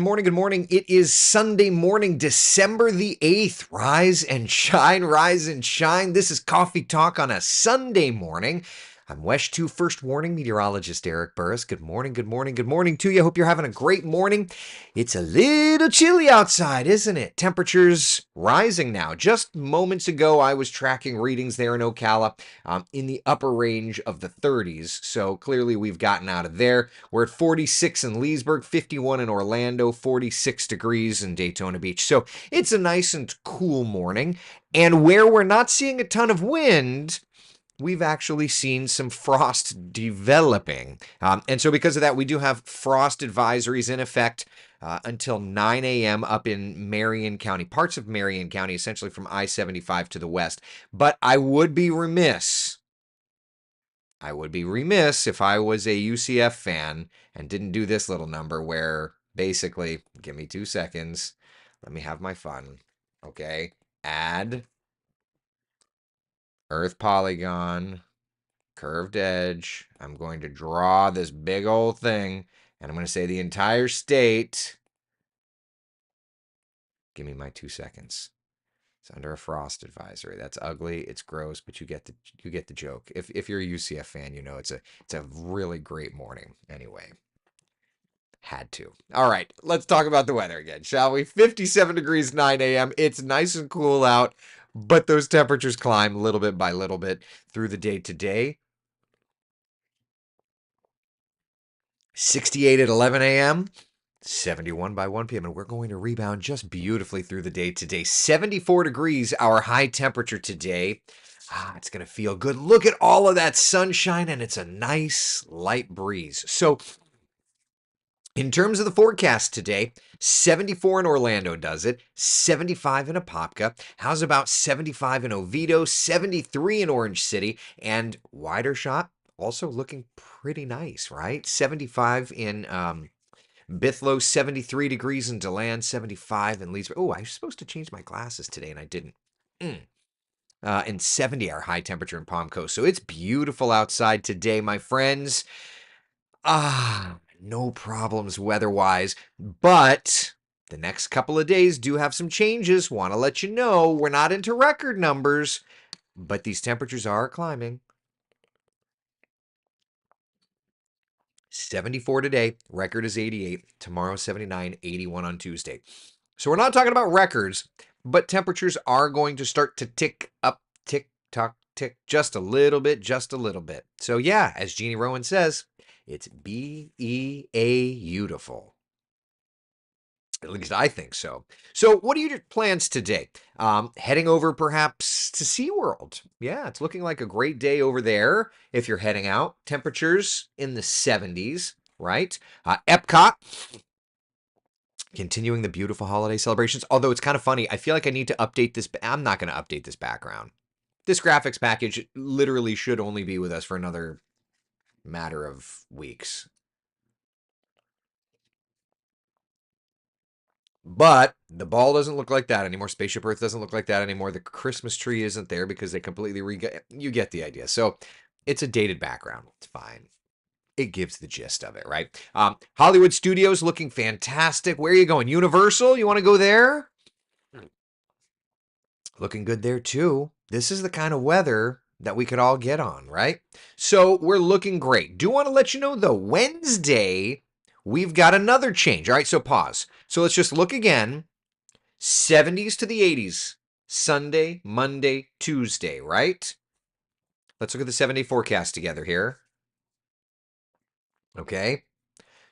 morning, good morning. It is Sunday morning, December the 8th. Rise and shine, rise and shine. This is Coffee Talk on a Sunday morning. I'm WESH 2 First Warning Meteorologist Eric Burris. Good morning, good morning, good morning to you. Hope you're having a great morning. It's a little chilly outside, isn't it? Temperatures rising now. Just moments ago, I was tracking readings there in Ocala in the upper range of the 30s. So clearly we've gotten out of there. We're at 46 in Leesburg, 51 in Orlando, 46 degrees in Daytona Beach. So it's a nice and cool morning. And where we're not seeing a ton of wind, we've actually seen some frost developing. And so because of that, we do have frost advisories in effect until 9 a.m. up in Marion County, parts of Marion County, essentially from I-75 to the west. But I would be remiss if I was a UCF fan and didn't do this little number where basically, give me 2 seconds, let me have my fun, okay? Add Earth polygon, curved edge. I'm going to draw this big old thing, and I'm going to say the entire state. Give me my 2 seconds. It's under a frost advisory. That's ugly. It's gross, but you get the joke. If you're a UCF fan, you know it's a really great morning. Anyway, had to. All right, let's talk about the weather again, shall we? 57 degrees, 9 a.m. It's nice and cool out, but those temperatures climb little bit by little bit through the day today. 68 at 11 a.m. 71 by 1 p.m. And we're going to rebound just beautifully through the day today. 74 degrees, our high temperature today. It's going to feel good. Look at all of that sunshine, and it's a nice light breeze. So in terms of the forecast today, 74 in Orlando does it, 75 in Apopka. How's about 75 in Oviedo, 73 in Orange City, and wider shot, also looking pretty nice, right? 75 in Bithlo, 73 degrees in DeLand, 75 in Leesburg. Oh, I was supposed to change my glasses today, and I didn't. And 70 our high temperature in Palm Coast. So it's beautiful outside today, my friends. No problems weather-wise, but the next couple of days do have some changes. Want to let you know we're not into record numbers, but these temperatures are climbing. 74 today, record is 88. Tomorrow, 79, 81 on Tuesday. So we're not talking about records, but temperatures are going to start to tick up, tick, tock, tick, just a little bit, just a little bit. So yeah, as Jeannie Rowan says, it's beautiful. At least I think so. So what are your plans today? Heading over perhaps to SeaWorld. Yeah, it's looking like a great day over there if you're heading out. Temperatures in the 70s, right? Epcot, continuing the beautiful holiday celebrations. Although it's kind of funny. I feel like I need to update this. I'm not going to update this background. This graphics package literally should only be with us for another matter of weeks. But the ball doesn't look like that anymore. Spaceship Earth doesn't look like that anymore. The Christmas tree isn't there because they completely you get the idea. So it's a dated background. It's fine. It gives the gist of it, right? Hollywood Studios looking fantastic. Where are you going? Universal? You want to go there? Looking good there too. This is the kind of weather that we could all get on, right? So we're looking great. Do want to let you know though, Wednesday, we've got another change. All right, so pause. So let's just look again. 70s to the 80s. Sunday, Monday, Tuesday, right? Let's look at the 7-day forecast together here. Okay.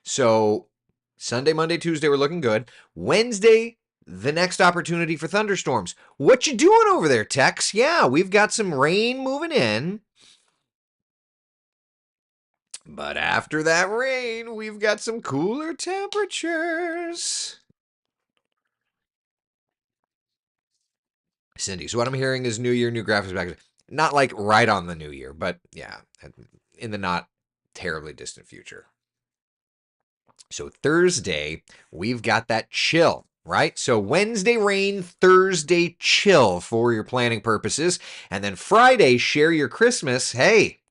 So Sunday, Monday, Tuesday, we're looking good. Wednesday, the next opportunity for thunderstorms. What you doing over there, Tex? Yeah, we've got some rain moving in. But after that rain, we've got some cooler temperatures. Cindy, so what I'm hearing is New Year, new graphics package. Not like right on the New Year, but yeah, in the not terribly distant future. So Thursday, we've got that chill, right? So Wednesday rain, Thursday chill for your planning purposes. And then Friday, share your Christmas. Hey,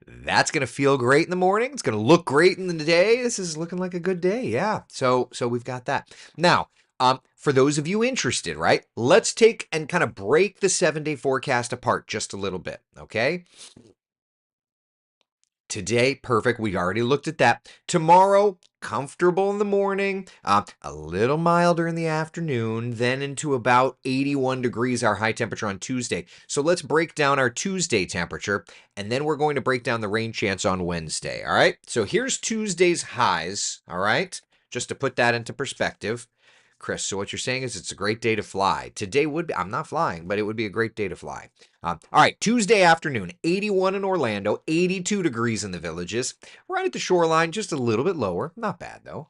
That's going to feel great in the morning. It's going to look great in the day. This is looking like a good day. Yeah. So we've got that. Now, for those of you interested, right? Let's take and kind of break the 7-day forecast apart just a little bit, okay? Today, perfect. We already looked at that. Tomorrow, comfortable in the morning, a little milder in the afternoon, then into about 81 degrees, our high temperature on Tuesday. So let's break down our Tuesday temperature, and then we're going to break down the rain chance on Wednesday. All right. So here's Tuesday's highs. All right. Just to put that into perspective. Chris, so what you're saying is it's a great day to fly. Today would be, I'm not flying, but it would be a great day to fly. All right, Tuesday afternoon, 81 in Orlando, 82 degrees in the Villages, right at the shoreline, just a little bit lower. Not bad, though.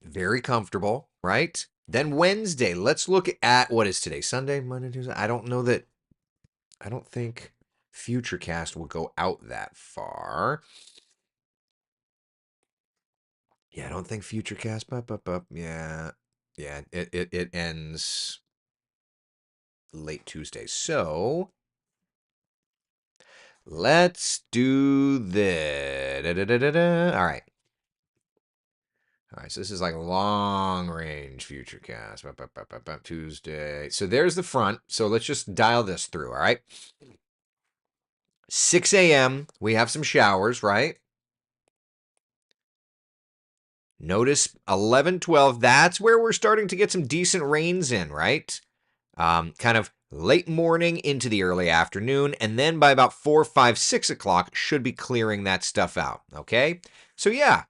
Very comfortable, right? Then Wednesday, let's look at what is today? Sunday, Monday, Tuesday. I don't think Futurecast will go out that far. Yeah, I don't think Futurecast. Yeah, it ends late Tuesday. So let's do this. All right. All right, so this is like long range Futurecast. Tuesday. So there's the front. So let's just dial this through. All right. 6 a.m. We have some showers, right? Notice 11, 12. That's where we're starting to get some decent rains in, right? Kind of late morning into the early afternoon, and then by about 4, 5, 6 o'clock, should be clearing that stuff out. Okay, so yeah,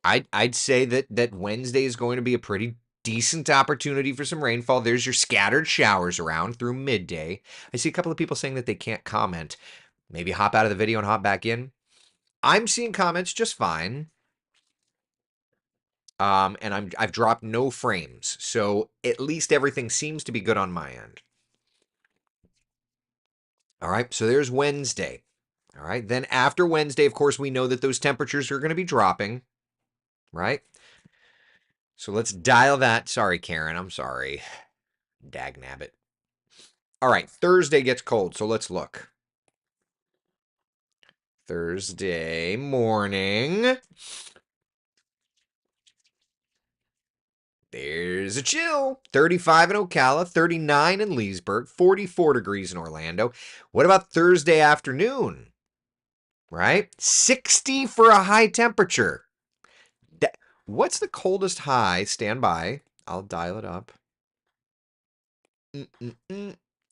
I'd say that Wednesday is going to be a pretty decent opportunity for some rainfall. There's your scattered showers around through midday. I see a couple of people saying that they can't comment. Maybe hop out of the video and hop back in. I'm seeing comments just fine. And I've dropped no frames, so at least everything seems to be good on my end. All right, so there's Wednesday. All right, then after Wednesday, of course, we know that those temperatures are going to be dropping, right? So let's dial that. Sorry, Karen, I'm sorry. Dagnabbit. All right, Thursday gets cold, so let's look. Thursday morning. There's a chill. 35 in Ocala, 39 in Leesburg, 44 degrees in Orlando. What about Thursday afternoon? Right? 60 for a high temperature. What's the coldest high? Stand by. I'll dial it up.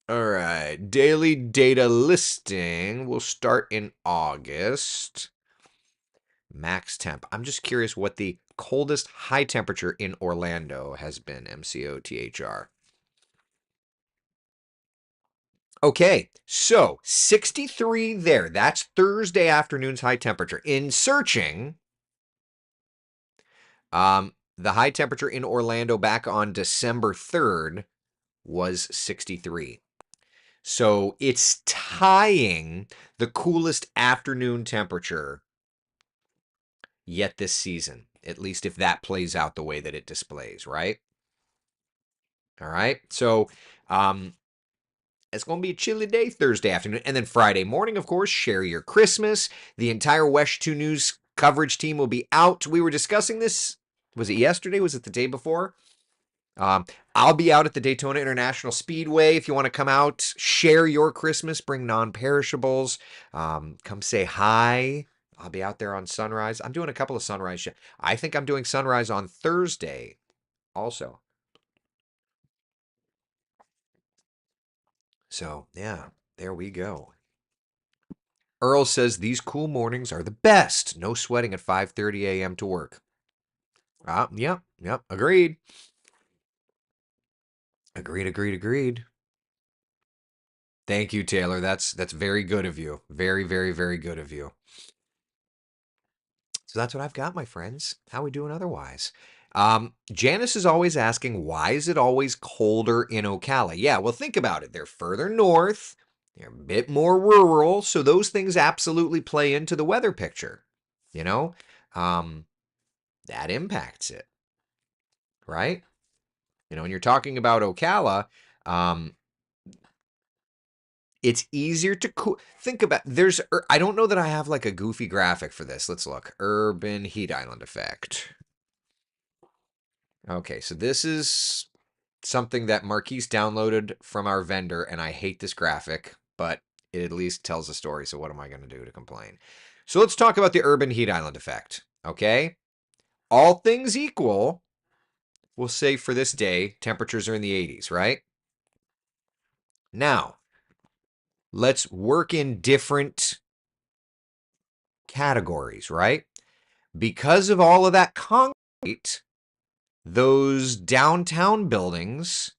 All right. Daily data listing will start in August. Max temp. I'm just curious what the coldest high temperature in Orlando has been. MCOTHR. Okay, so 63 there. That's Thursday afternoon's high temperature. In searching, the high temperature in Orlando back on December 3rd was 63. So it's tying the coolest afternoon temperature yet this season, at least if that plays out the way that it displays, right? All right. So it's going to be a chilly day Thursday afternoon. And then Friday morning, of course, share your Christmas. The entire WESH 2 News coverage team will be out. We were discussing this. Was it yesterday? Was it the day before? I'll be out at the Daytona International Speedway. If you want to come out, share your Christmas, bring non-perishables, come say hi. I'll be out there on Sunrise. I'm doing a couple of Sunrise. I think I'm doing Sunrise on Thursday also. So, yeah, there we go. Earl says these cool mornings are the best. No sweating at 5:30 a.m. to work. Yep. Agreed. Agreed. Thank you, Taylor. That's very good of you. Very good of you. So that's what I've got, my friends. How we doing otherwise? Janice is always asking, why is it always colder in Ocala? Yeah, well, think about it. They're further north. They're a bit more rural, so those things absolutely play into the weather picture. You know, um, that impacts it, right? You know, when you're talking about Ocala, um, It's easier to cool. Think about I don't know that I have like a goofy graphic for this. Let's look. Urban heat island effect. Okay, so this is something that Marquise downloaded from our vendor, and I hate this graphic, but it at least tells a story. So what am I going to do to complain? So let's talk about the urban heat island effect. Okay, all things equal, we'll say for this day, temperatures are in the 80s, right? Now, let's work in different categories, right? Because of all of that concrete, those downtown buildings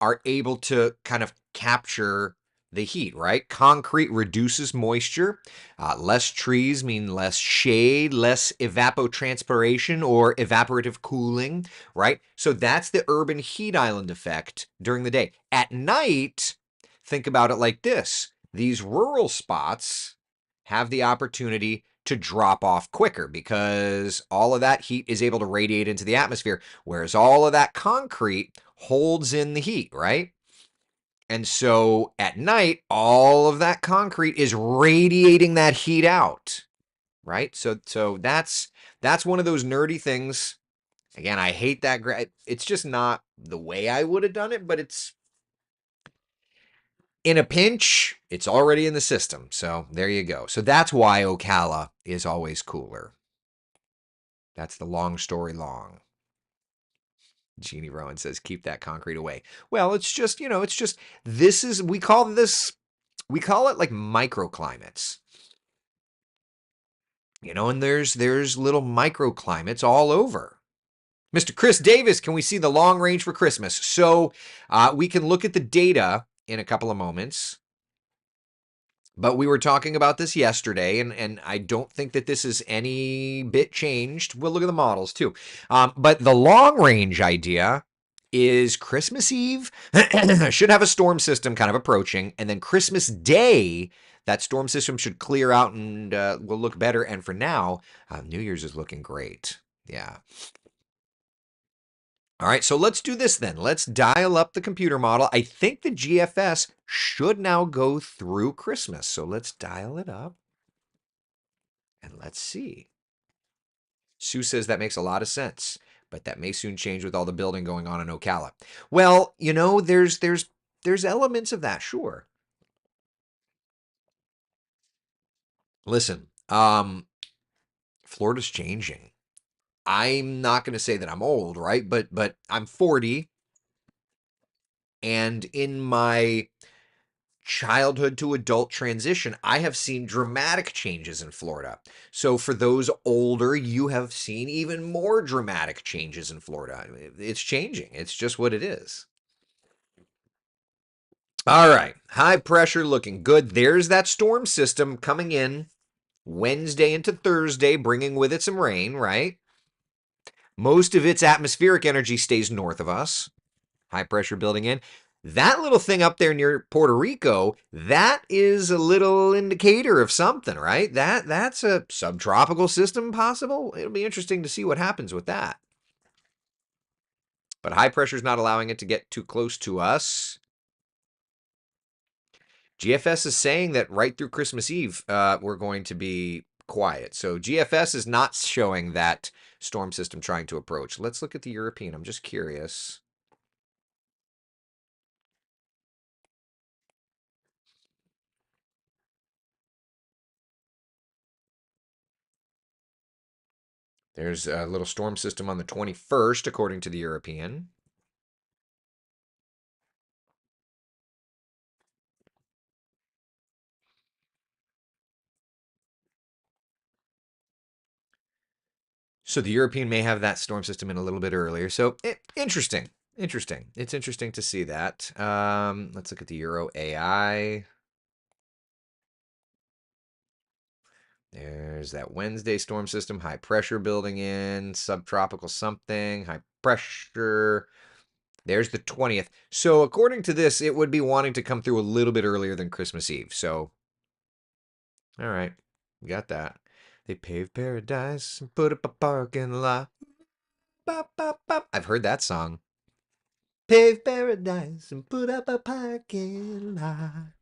are able to kind of capture the heat, right? Concrete reduces moisture. Less trees mean less shade, less evapotranspiration or evaporative cooling, right? So that's the urban heat island effect during the day. At night, think about it like this. These rural spots have the opportunity to drop off quicker because all of that heat is able to radiate into the atmosphere, whereas all of that concrete holds in the heat, right? And so at night, all of that concrete is radiating that heat out, right? So that's one of those nerdy things. Again, I hate that. It's just not the way I would have done it, but it's in a pinch, it's already in the system. So there you go. So that's why Ocala is always cooler. That's the long story long. Jeannie Rowan says, keep that concrete away. Well, it's just, it's just, we call it like microclimates. And there's little microclimates all over. Mr. Chris Davis, can we see the long range for Christmas? So we can look at the data in a couple of moments. But we were talking about this yesterday, and I don't think that this is any bit changed. We'll look at the models too. But the long range idea is Christmas Eve should have a storm system kind of approaching, and then Christmas Day, that storm system should clear out and will look better. And for now, New Year's is looking great. Yeah. All right, so let's do this then. Let's dial up the computer model. I think the GFS should now go through Christmas. So let's dial it up and let's see. Sue says that makes a lot of sense, but that may soon change with all the building going on in Ocala. Well, there's elements of that, sure. Listen, Florida's changing. I'm not going to say that I'm old, right? But I'm 40, and in my childhood to adult transition, I have seen dramatic changes in Florida. So for those older, you have seen even more dramatic changes in Florida. It's changing. It's just what it is. All right. High pressure looking good. There's that storm system coming in Wednesday into Thursday, bringing with it some rain, right? Most of its atmospheric energy stays north of us. High pressure building in. That little thing up there near Puerto Rico, that is a little indicator of something, right? That's a subtropical system possible. It'll be interesting to see what happens with that. But high pressure is not allowing it to get too close to us. GFS is saying that right through Christmas Eve, we're going to be quiet. So GFS is not showing that storm system trying to approach. Let's look at the European. I'm just curious. There's a little storm system on the 21st, according to the European. So the European may have that storm system in a little bit earlier. So interesting. Interesting. It's interesting to see that. Let's look at the Euro AI. There's that Wednesday storm system, high pressure building in, subtropical something, high pressure. There's the 20th. So according to this, it would be wanting to come through a little bit earlier than Christmas Eve. So, all right, we got that. They paved paradise and put up a parking lot. Bop, bop, bop. I've heard that song. Pave paradise and put up a parking lot.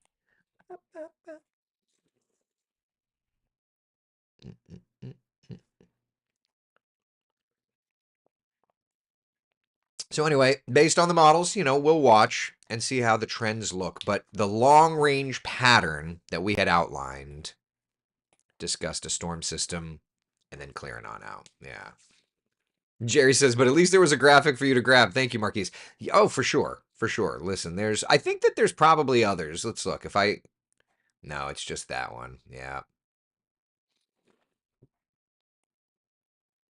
So anyway, based on the models, we'll watch and see how the trends look. But the long range pattern that we had outlined discussed a storm system and then clearing on out. Yeah. Jerry says, but at least there was a graphic for you to grab. Thank you, Marquise. Oh, for sure. For sure. Listen, I think that there's probably others. Let's look. No, it's just that one. Yeah.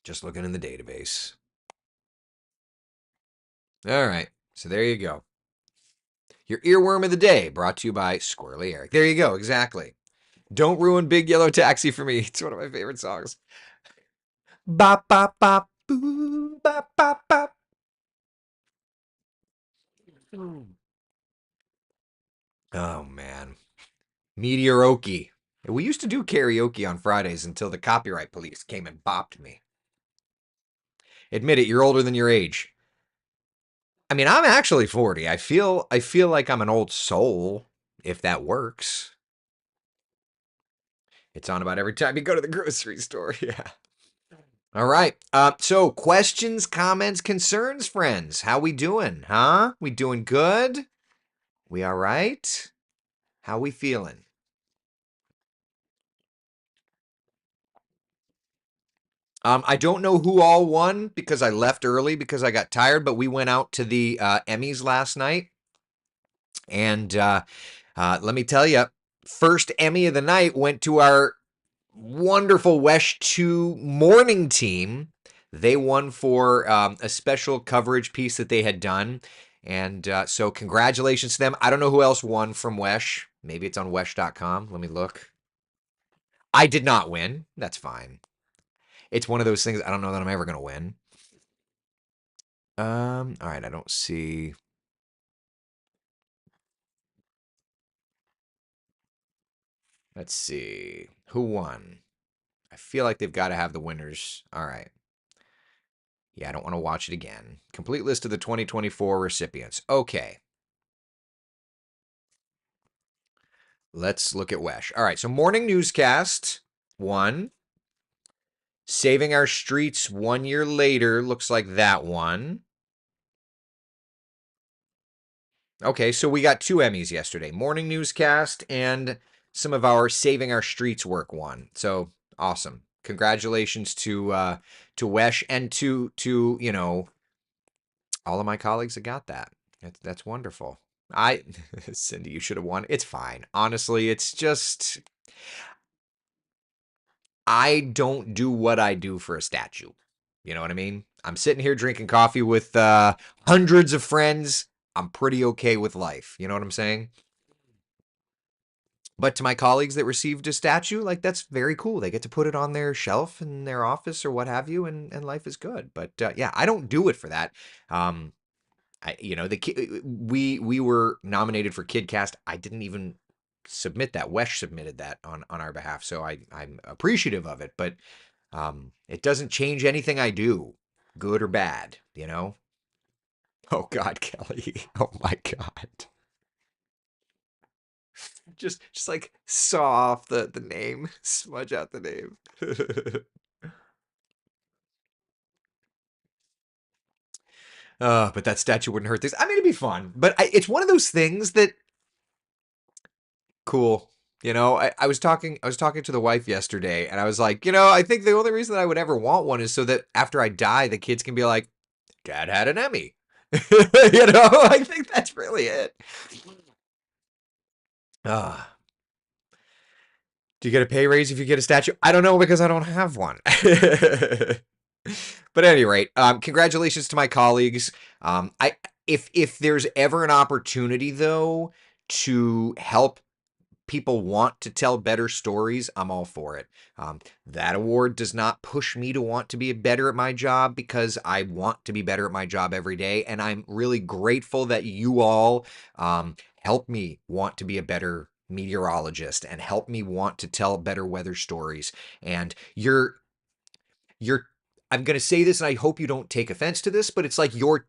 Just looking in the database. All right. So there you go. Your earworm of the day brought to you by Squirrely Eric. There you go. Exactly. Don't ruin Big Yellow Taxi for me. It's one of my favorite songs. Bop, bop, bop, boo, bop, bop, bop. Oh, man. Meteoroki. We used to do karaoke on Fridays until the copyright police came and bopped me. Admit it, you're older than your age. I mean, I'm actually 40. I feel like I'm an old soul, if that works. It's on about every time you go to the grocery store. Yeah. All right. So questions, comments, concerns, friends. How we doing? Huh? We doing good? We all right? How we feeling? I don't know who all won because I left early because I got tired, but we went out to the Emmys last night. And let me tell you, first Emmy of the night went to our wonderful WESH 2 morning team. They won for a special coverage piece that they had done. And so congratulations to them. I don't know who else won from WESH. Maybe it's on WESH.com. Let me look. I did not win. That's fine. It's one of those things I don't know that I'm ever going to win. All right, I don't see. Let's see. Who won? I feel like they've got to have the winners. All right. Yeah, I don't want to watch it again. Complete list of the 2024 recipients. Okay. Let's look at WESH. All right, so morning newscast, one. Saving Our Streets 1 year later, looks like that one. Okay, so we got 2 Emmys yesterday. Morning newscast and some of our Saving Our Streets work won. So awesome. Congratulations to WESH and to all of my colleagues that got that. That's wonderful. Cindy, you should have won. It's fine. Honestly, it's just I don't do what I do for a statue. You know what I mean? I'm sitting here drinking coffee with hundreds of friends. I'm pretty okay with life. You know what I'm saying? But to my colleagues that received a statue, like that's very cool. They get to put it on their shelf in their office or what have you, and life is good. But yeah, I don't do it for that. Um, we were nominated for KidCast. I didn't even submit that. WESH submitted that on our behalf, so I'm appreciative of it. But it doesn't change anything I do, good or bad. Oh God, Kelly. Oh my God. Just like saw off the name, smudge out the name. But that statue wouldn't hurt this. I mean, it'd be fun, but it's one of those things that cool. I was talking to the wife yesterday, and I was like, I think the only reason that I would ever want one is so that after I die, the kids can be like, "Dad had an Emmy." I think that's really it. Ah. Do you get a pay raise if you get a statue? I don't know because I don't have one. But at any rate, congratulations to my colleagues. If there's ever an opportunity though to help people want to tell better stories, I'm all for it. That award does not push me to want to be better at my job because I want to be better at my job every day. And I'm really grateful that you all help me want to be a better meteorologist and help me want to tell better weather stories. And you're I'm going to say this and I hope you don't take offense to this, but it's like your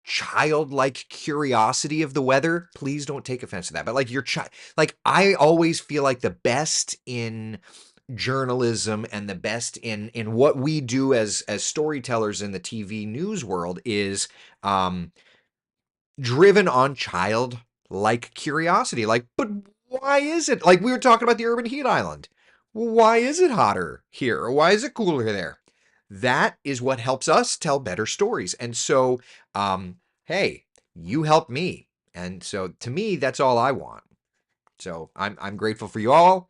childlike curiosity of the weather. Please don't take offense to that. But like your child, like I always feel like the best in journalism and the best in what we do as storytellers in the TV news world is um driven on childlike curiosity. Like, but why is it? Like we were talking about the urban heat island. Why is it hotter here? Or why is it cooler there? That is what helps us tell better stories. And so, hey, you help me. And so to me, that's all I want. So I'm grateful for you all.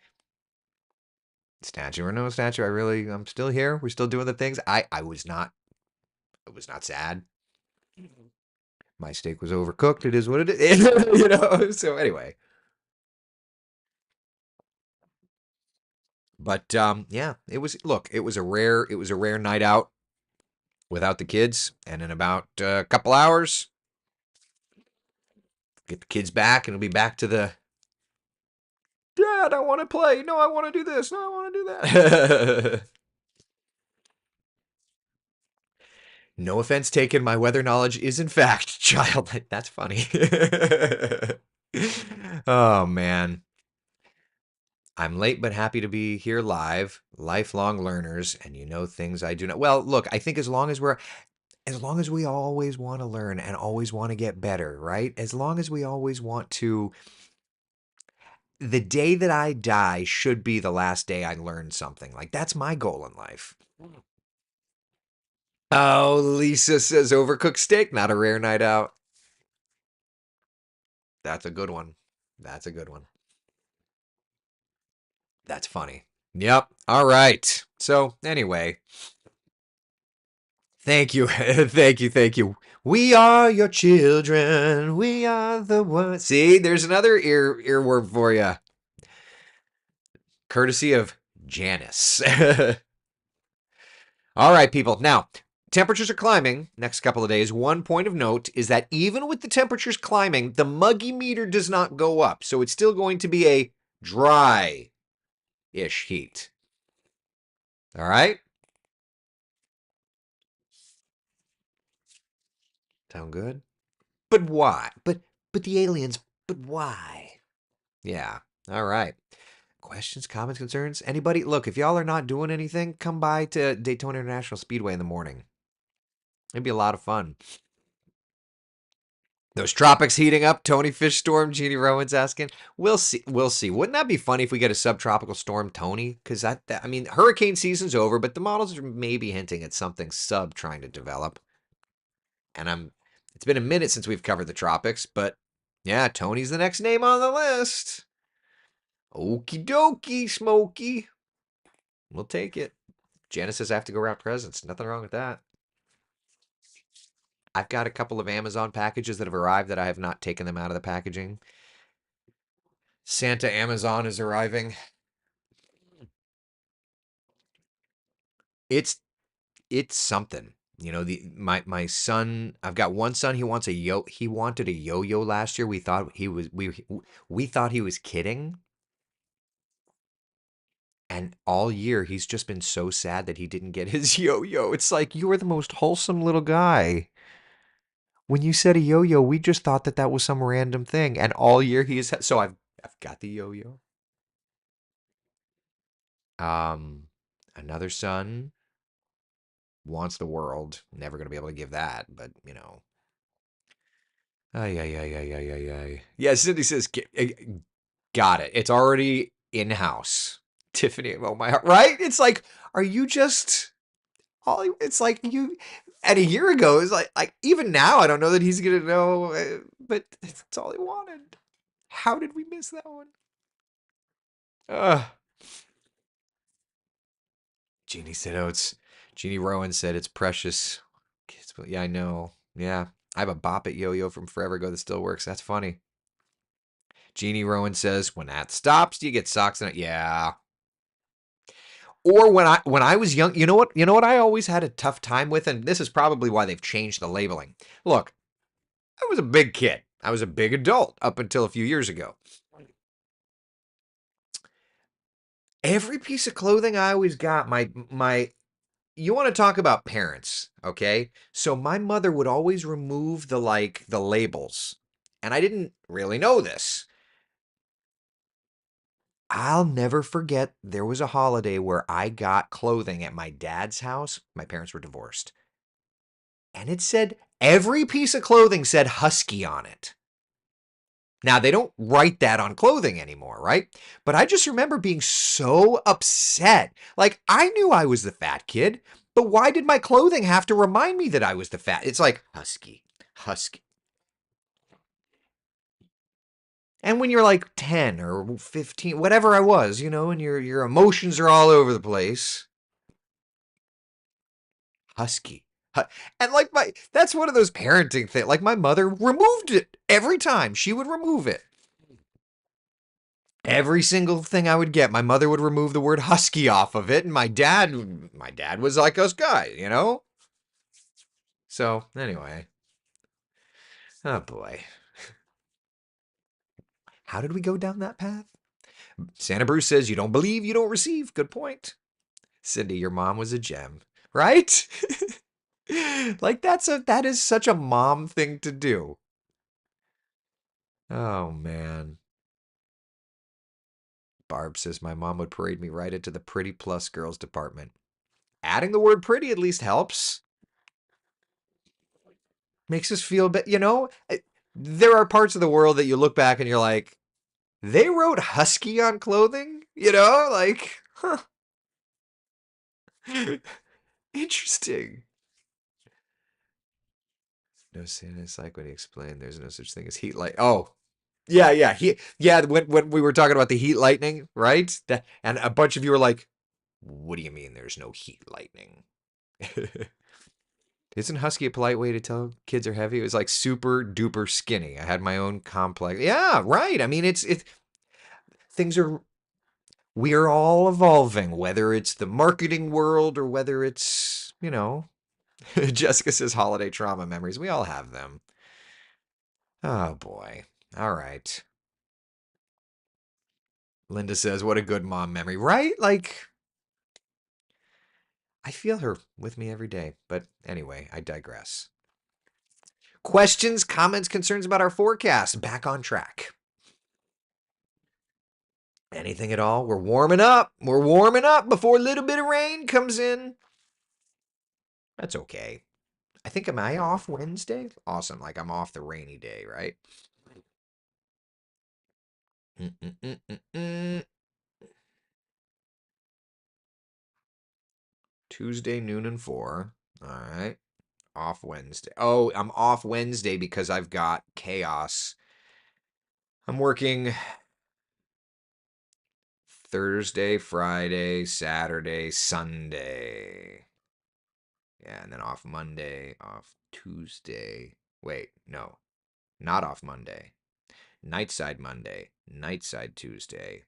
Statue or no statue, I'm still here. We're still doing the things. I was not sad. My steak was overcooked. It is what it is. So anyway. But yeah, it was a rare night out without the kids. And in about a couple hours, get the kids back and it'll be back to the Dad, I want to play. No, I want to do this. No, I want to do that. No offense taken. My weather knowledge is in fact childlike. That's funny. Oh man. I'm late but happy to be here live. Lifelong learners, and you know things I do not. Well, look, I think as long as we always want to learn and always want to get better, right? As long as we always want to, the day that I die should be the last day I learn something. Like that's my goal in life. Oh, Lisa says overcooked steak, not a rare night out. That's a good one. That's a good one. That's funny. Yep. All right. So, anyway, thank you. Thank you. Thank you. We are your children. We are the ones. See, there's another earworm for you. Courtesy of Janice. All right, people. Now, temperatures are climbing next couple of days. One point of note is that even with the temperatures climbing, the muggy meter does not go up. So it's still going to be a dry-ish heat. All right? Sound good? But why? But the aliens, but why? Yeah. All right. Questions, comments, concerns? Anybody? Look, if y'all are not doing anything, come by to Daytona International Speedway in the morning. It'd be a lot of fun. Those tropics heating up. Tony Fish Storm. Jeannie Rowan's asking. We'll see. We'll see. Wouldn't that be funny if we get a subtropical storm, Tony? Because I mean, hurricane season's over, but the models are maybe hinting at something sub trying to develop. And it's been a minute since we've covered the tropics, but yeah, Tony's the next name on the list. Okie dokie, Smokey. We'll take it. Janice says I have to go wrap presents. Nothing wrong with that. I've got a couple of Amazon packages that have arrived that I have not taken them out of the packaging. Santa Amazon is arriving. It's it's something. My son, I've got one son, he wanted a yo-yo last year. We thought he was kidding. And all year he's just been so sad that he didn't get his yo-yo. It's like you were the most wholesome little guy. When you said a yo-yo, we just thought that that was some random thing. And all year so I've got the yo-yo. Um Another son wants the world. Never going to be able to give that, but Ay, ay, ay, ay, ay, ay, ay. Yeah, Cindy says, got it. It's already in-house. Tiffany, oh my heart. Right? It's like, are you just it's like you and a year ago it's like even now I don't know that he's gonna know, but that's all he wanted. How did we miss that one? uh Jeannie said, oh, it's Jeannie Rowan said it's precious. Yeah, I know. Yeah, I have a Bop It yo-yo from forever ago that still works. That's funny. Jeannie Rowan says, when that stops, do you get socks in it? Yeah. Or when I was young, you know what I always had a tough time with, and this is probably why they've changed the labeling. Look, I was a big kid. I was a big adult up until a few years ago. Every piece of clothing I always got, my you want to talk about parents, okay? So my mother would always remove the labels. And I didn't really know this. I'll never forget there was a holiday where I got clothing at my dad's house. My parents were divorced. And it said, every piece of clothing said Husky on it. Now, they don't write that on clothing anymore, right? But I just remember being so upset. Like, I knew I was the fat kid, but why did my clothing have to remind me that I was the fat? It's like, Husky, Husky. And when you're like 10 or 15, whatever I was, and your emotions are all over the place, Husky. And like that's one of those parenting things. Like my mother removed it every time. She would remove it. Every single thing I would get, my mother would remove the word husky off of it, and my dad was like us guy. So anyway, oh boy, how did we go down that path? Santa Bruce says you don't believe, you don't receive. Good point. Cindy, your mom was a gem, right? Like that is such a mom thing to do. Oh man. Barb says my mom would parade me right into the pretty plus girls department. Adding the word pretty at least helps. Makes us feel there are parts of the world that you look back and you're like, they wrote husky on clothing, like, huh. Interesting. No Santa, it's like when he explained there's no such thing as heat light. Oh, yeah. When we were talking about the heat lightning, right? And a bunch of you were like, what do you mean there's no heat lightning? Isn't husky a polite way to tell kids are heavy? It was like super duper skinny. I had my own complex. Yeah, right. I mean, it's things are we are all evolving, whether it's the marketing world or whether it's, Jessica says holiday trauma memories. We all have them. Oh boy. All right. Linda says, what a good mom memory, right? Like, I feel her with me every day. But anyway, I digress. Questions, comments, concerns about our forecast? Back on track. Anything at all? We're warming up. We're warming up before a little bit of rain comes in. That's okay. I think, am I off Wednesday? Awesome. Like I'm off the rainy day, right? Tuesday, noon and 4. All right. Off Wednesday. Oh, I'm off Wednesday because I've got chaos. I'm working Thursday, Friday, Saturday, Sunday. Yeah, and then off Monday, off Tuesday. Wait, no, not off Monday. Nightside Monday, Nightside Tuesday,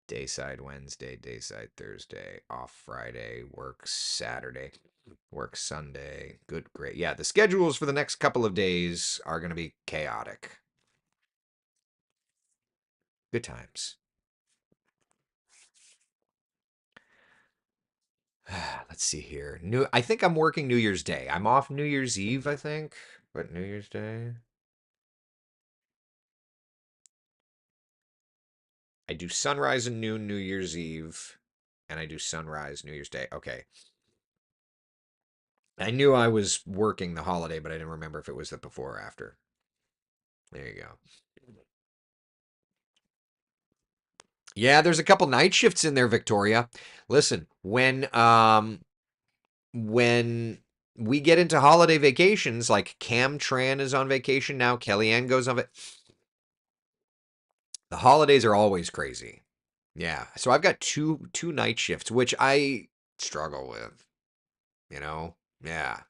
Dayside Wednesday, Dayside Thursday, off Friday, work Saturday, work Sunday. Good, great. Yeah, the schedules for the next couple of days are going to be chaotic. Good times. Let's see here. I think I'm working New Year's Day. I'm off New Year's Eve, I think, but New Year's Day. I do sunrise and noon New Year's Eve, and I do sunrise New Year's Day. Okay. I knew I was working the holiday, but I didn't remember if it was the before or after. There you go. Yeah, there's a couple night shifts in there, Victoria. Listen, when we get into holiday vacations, like Cam Tran is on vacation now, Kellyanne goes on the holidays are always crazy. Yeah. So I've got two night shifts, which I struggle with, you know? Yeah.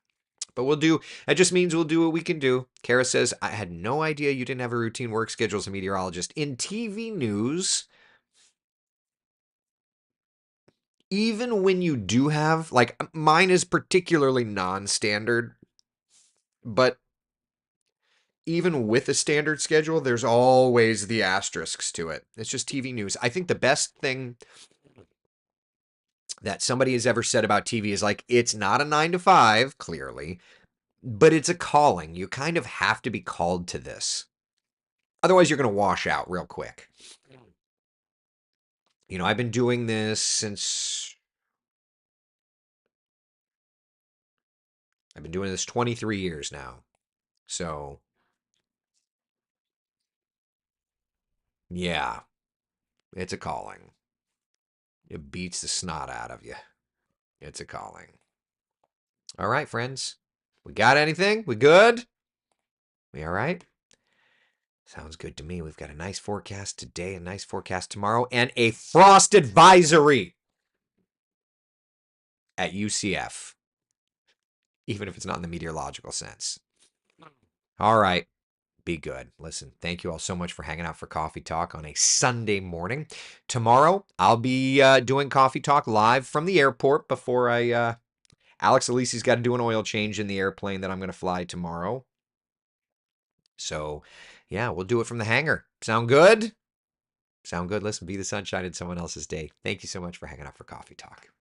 But that just means we'll do what we can do. Kara says, I had no idea you didn't have a routine work schedule as a meteorologist. In TV news, even when you do have, like, mine is particularly non-standard, but even with a standard schedule, there's always the asterisks to it. It's just TV news. I think the best thing that somebody has ever said about TV is like, it's not a 9 to 5, clearly, but it's a calling. You kind of have to be called to this. Otherwise, you're going to wash out real quick. I've been doing this since I've been doing this 23 years now. So, yeah, it's a calling. It beats the snot out of you. It's a calling. All right, friends. We got anything? We good? We all right? Sounds good to me. We've got a nice forecast today, a nice forecast tomorrow, and a frost advisory at UCF, even if it's not in the meteorological sense. All right. Be good. Listen, thank you all so much for hanging out for Coffee Talk on a Sunday morning. Tomorrow, I'll be doing Coffee Talk live from the airport before Alex Alisi's got to do an oil change in the airplane that I'm going to fly tomorrow. So, yeah, we'll do it from the hangar. Sound good? Sound good? Listen, be the sunshine in someone else's day. Thank you so much for hanging out for Coffee Talk.